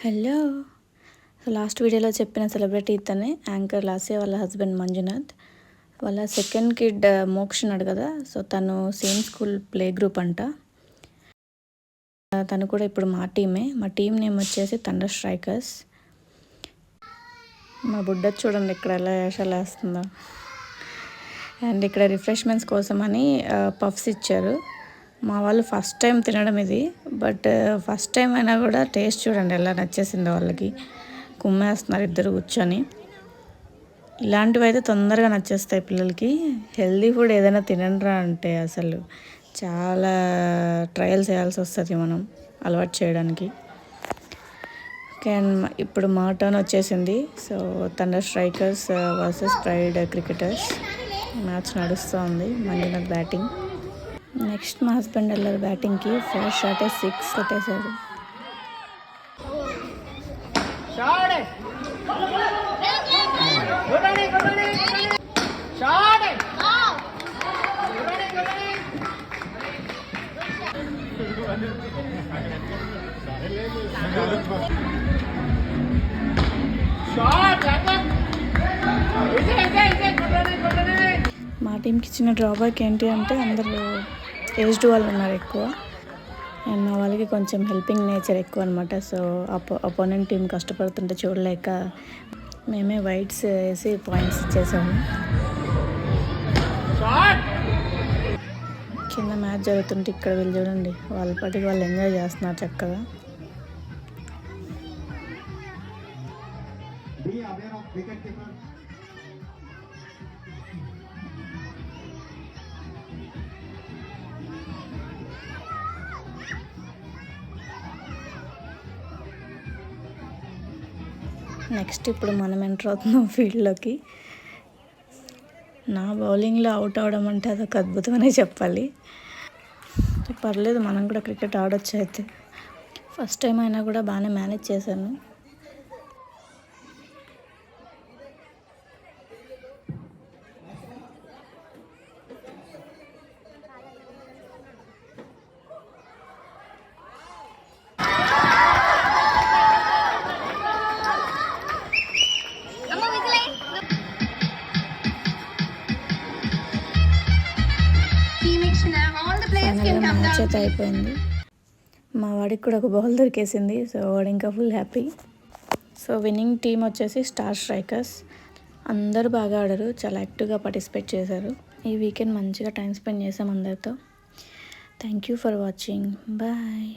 Hello. So last వీడియోలో చెప్పిన celebrity ఇతనే, యాంకర్ లాస్య వాళ్ళ హస్బెండ్ మంజునాథ్. వాళ్ళ సెకండ్ కిడ్ మోక్ష ఉన్నాడు కదా, సో తను సేమ్ స్కూల్ ప్లే గ్రూప్ అంట. తను కూడా ఇప్పుడు మా టీమే. మా టీం నేమ్ వచ్చేసి థండర్ స్ట్రైకర్స్. మా బుడ్డ చూడండి ఇక్కడ ఎలా వేషాలు వేస్తుందో. అండ్ ఇక్కడ రిఫ్రెష్మెంట్స్ కోసమని పఫ్స్ ఇచ్చారు. మా వాళ్ళు ఫస్ట్ టైం తినడం ఇది, బట్ ఫస్ట్ టైం అయినా కూడా టేస్ట్ చూడండి ఎలా నచ్చేసిందో వాళ్ళకి. కుమ్మేస్తున్నారు ఇద్దరు కూర్చొని. ఇలాంటివి అయితే తొందరగా నచ్చేస్తాయి పిల్లలకి. హెల్దీ ఫుడ్ ఏదైనా తినండిరా అంటే అసలు చాలా ట్రయల్స్ చేయాల్సి వస్తుంది మనం అలవాటు చేయడానికి. ఓకే, అండ్ ఇప్పుడు మా టర్న్ వచ్చేసింది. So thunder strikers versus pride cricketers match నడుస్తూ ఉంది. మంజునాథ్ బ్యాటింగ్. నెక్స్ట్ మా హస్బెండ్ వెళ్ళారు బ్యాటింగ్కి. ఫస్ట్ షాటే 6 కొట్టేశారు. మా టీంకి చిన్న డ్రాబ్యాక్ ఏంటి అంటే అందరూ ఏజ్డ్ వాళ్ళు ఉన్నారు ఎక్కువ, అండ్ మా వాళ్ళకి కొంచెం హెల్పింగ్ నేచర్ ఎక్కువ అనమాట. సో అపోనెంట్ టీం కష్టపడుతుంటే చూడలేక మేమే వైట్స్ వేసి పాయింట్స్ ఇచ్చేసాము. కింద మ్యాచ్ జరుగుతుంటే ఇక్కడ వీళ్ళు చూడండి వాళ్ళ పాటికి వాళ్ళు ఎంజాయ్ చేస్తున్నారు చక్కగా. నెక్స్ట్ ఇప్పుడు మనం ఎంటర్ అవుతున్నాం ఫీల్డ్లోకి. నా బౌలింగ్లో అవుట్ అవడం అంటే అదొక అద్భుతమనే చెప్పాలి. పర్లేదు, మనం కూడా క్రికెట్ ఆడొచ్చు. అయితే ఫస్ట్ టైం అయినా కూడా బాగానే మేనేజ్ చేశాను. మ్యాచ్ అయితే అయిపోయింది. మా వాడికి కూడా ఒక బాల్ దొరికేసింది. సో వాడు ఇంకా full happy. So winning team వచ్చేసి స్టార్ స్ట్రైకర్స్. అందరూ బాగా ఆడారు, చాలా యాక్టివ్గా పార్టిసిపేట్ చేశారు. ఈ వీకెండ్ మంచిగా టైం స్పెండ్ చేసాం అందరితో. Thank you for watching. Bye.